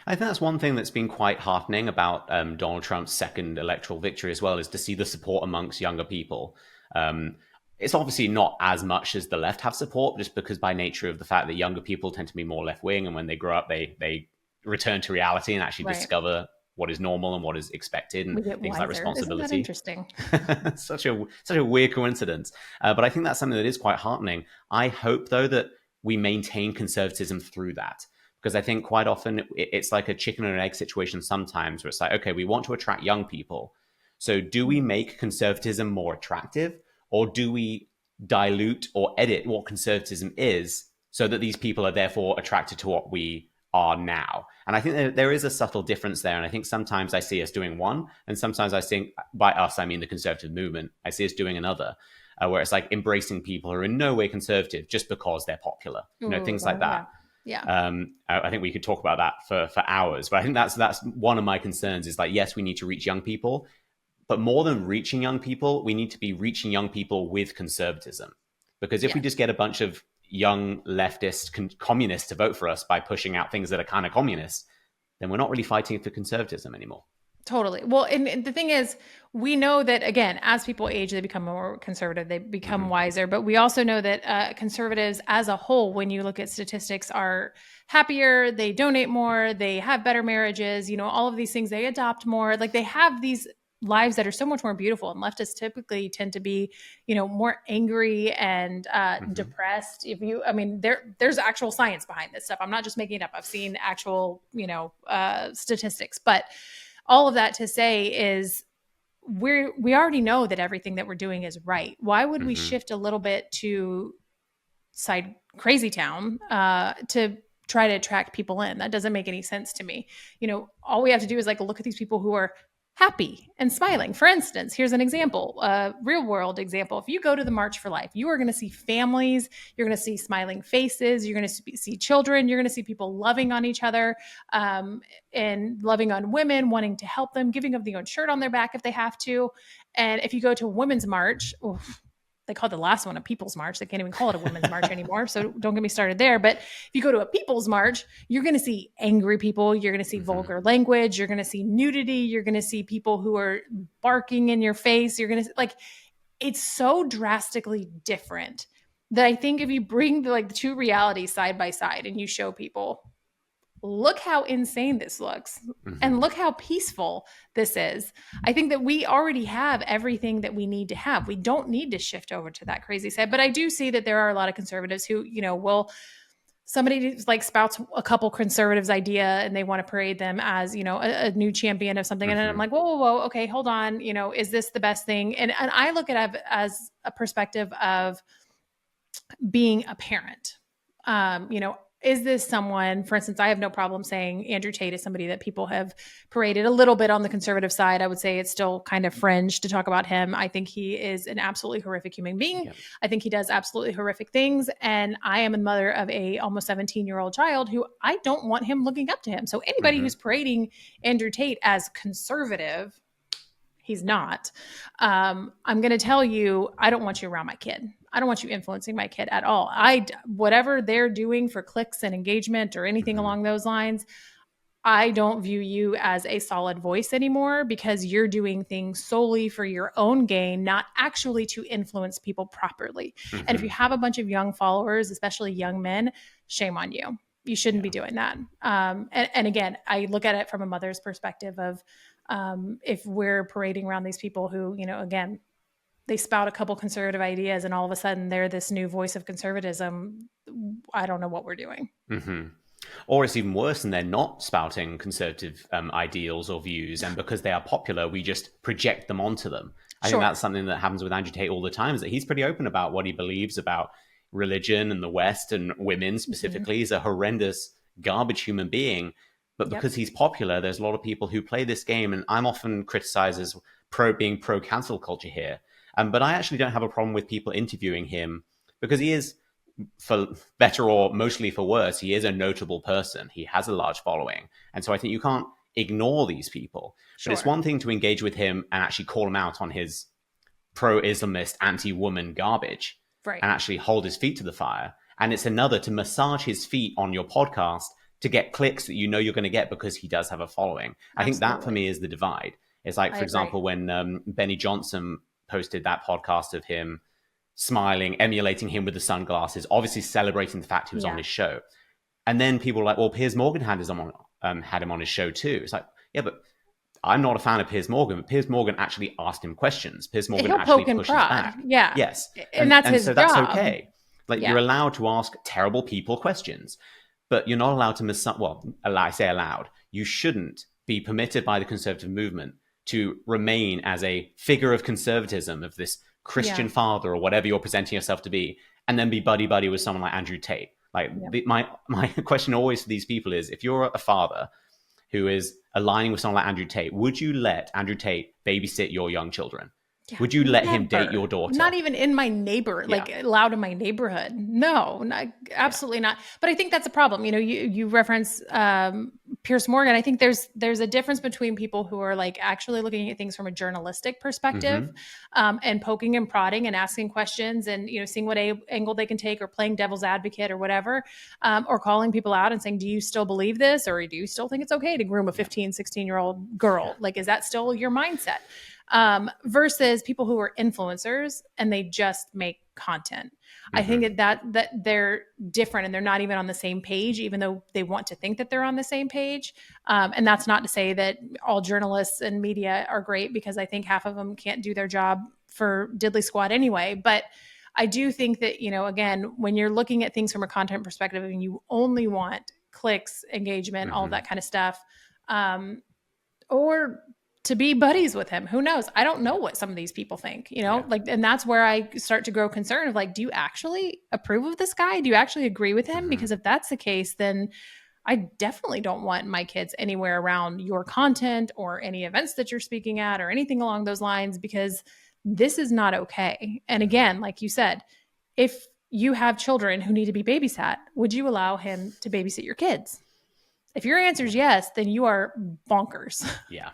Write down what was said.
I think that's one thing that's been quite heartening about Donald Trump's second electoral victory as well, is to see the support amongst younger people. Um, it's obviously not as much as the left have support, just because by nature of the fact that younger people tend to be more left wing, and when they grow up, they return to reality and actually Right. discover what is normal and what is expected, and We get things like wiser. Isn't that responsibility. interesting? Such a weird coincidence, but I think that's something that is quite heartening. I hope though that we maintain conservatism through that, because I think quite often it's like a chicken and egg situation sometimes, where it's like, okay, we want to attract young people, so do we make conservatism more attractive, or do we dilute or edit what conservatism is so that these people are therefore attracted to what we are now? And I think there is a subtle difference there. And I think sometimes I see us doing one, and sometimes I think, by us, I mean the conservative movement, I see us doing another, where it's like embracing people who are in no way conservative just because they're popular, Ooh, things like that. yeah. Yeah. I think we could talk about that for hours, but I think that's one of my concerns is like, yes, we need to reach young people, but more than reaching young people, we need to be reaching young people with conservatism. Because if we Yes. just get a bunch of young leftist communists to vote for us by pushing out things that are kind of communist, then we're not really fighting for conservatism anymore. Totally. Well, and the thing is, we know that, again, as people age, they become more conservative, they become Mm-hmm. wiser. But we also know that conservatives as a whole, when you look at statistics, are happier, they donate more, they have better marriages, all of these things, they adopt more. Like, they have these lives that are so much more beautiful. And leftists typically tend to be, more angry and Mm-hmm. depressed. There's actual science behind this stuff. I'm not just making it up. I've seen actual, statistics. But all of that to say is, we already know that everything that we're doing is right. Why would we Mm-hmm. shift a little bit to side crazy town to try to attract people in? That doesn't make any sense to me. All we have to do is like look at these people who are happy and smiling. For instance, here's an example, a real world example. If you go to the March for Life, you are going to see families, you're going to see smiling faces, you're going to see children, you're going to see people loving on each other, and loving on women, wanting to help them, giving them the own shirt on their back if they have to. And if you go to a women's march, oof, they called the last one a people's march. They can't even call it a women's march anymore. So don't get me started there. But if you go to a people's march, you're going to see angry people. You're going to see Mm-hmm. vulgar language. You're going to see nudity. You're going to see people who are barking in your face. You're going to like, it's so drastically different that I think if you bring the two realities side by side and you show people, look how insane this looks Mm-hmm. and look how peaceful this is. I think that we already have everything that we need to have. We don't need to shift over to that crazy side. But I do see that there are a lot of conservatives who, will somebody like spouts a couple conservatives idea and they want to parade them as, a new champion of something. And then I'm Mm-hmm. like, whoa, whoa, whoa. Okay, hold on. Is this the best thing? And I look at it as a perspective of being a parent. Is this someone, for instance, I have no problem saying Andrew Tate is somebody that people have paraded a little bit on the conservative side. I would say it's still kind of fringe to talk about him. I think he is an absolutely horrific human being. Yeah. I think he does absolutely horrific things. And I am a mother of a almost 17-year-old child who I don't want him looking up to him. So anybody Mm-hmm. who's parading Andrew Tate as conservative, he's not. I'm going to tell you, I don't want you around my kid. I don't want you influencing my kid at all. Whatever they're doing for clicks and engagement or anything Mm-hmm. along those lines, I don't view you as a solid voice anymore because you're doing things solely for your own gain, not actually to influence people properly. And if Mm-hmm. you have a bunch of young followers, especially young men, shame on you. You shouldn't be Yeah. doing that. And again, I look at it from a mother's perspective of if we're parading around these people who, again, they spout a couple conservative ideas and all of a sudden they're this new voice of conservatism. I don't know what we're doing. Mm-hmm. Or it's even worse, and they're not spouting conservative ideals or views, and because they are popular, we just project them onto them. I think Sure. that's something that happens with Andrew Tate all the time, is that he's pretty open about what he believes about religion and the West and women Mm-hmm. specifically. He's a horrendous, garbage human being, but Yep. because he's popular, there's a lot of people who play this game, and I'm often criticized as being pro cancel culture here. But I actually don't have a problem with people interviewing him, because he is, for better or mostly for worse, he is a notable person. He has a large following. And so I think you can't ignore these people. But it's Sure. one thing to engage with him and actually call him out on his pro Islamist, anti woman garbage Right. and actually hold his feet to the fire. And it's another to massage his feet on your podcast to get clicks that you know you're going to get because he does have a following. I think that for Absolutely. me is the divide. It's like, I for agree. example, when Benny Johnson posted that podcast of him smiling, emulating him with the sunglasses, obviously celebrating the fact he was on Yeah. his show. And then people were like, well, Piers Morgan had him on his show too. It's like, yeah, but I'm not a fan of Piers Morgan, but Piers Morgan actually asked him questions. Piers Morgan He'll actually poke and pushes prod. back. Yeah. Yes. And that's And his so that's job. okay. Like, Yeah. you're allowed to ask terrible people questions, but you're not allowed to I say allowed. You shouldn't be permitted by the conservative movement to remain as a figure of conservatism, of this Christian father or whatever you're presenting yourself to be, and then be buddy-buddy with someone like Andrew Tate. Like, my question always for these people is, if you're a father who is aligning with someone like Andrew Tate, would you let Andrew Tate babysit your young children? Yeah, would you let him never. date your daughter? Not even in my like allowed in my neighborhood. No, absolutely not. But I think that's a problem. You reference Piers Morgan. I think there's a difference between people who are like actually looking at things from a journalistic perspective, and poking and prodding and asking questions and seeing what angle they can take, or playing devil's advocate or whatever, or calling people out and saying, do you still believe this, or do you still think it's okay to groom a 15, 16-year-old girl? Like, is that still your mindset? Versus people who are influencers and they just make content. I think that they're different, and they're not even on the same page, even though they want to think that they're on the same page. And that's not to say that all journalists and media are great, because I think half of them can't do their job for diddly squat anyway. But I do think that, again, when you're looking at things from a content perspective and you only want clicks, engagement, all that kind of stuff, or to be buddies with him. Who knows? I don't know what some of these people think, and that's where I start to grow concerned of like, do you actually approve of this guy? Do you actually agree with him? Because if that's the case, then I definitely don't want my kids anywhere around your content or any events that you're speaking at or anything along those lines, because this is not okay. And again, like you said, if you have children who need to be babysat, would you allow him to babysit your kids? If your answer is yes, then you are bonkers. Yeah.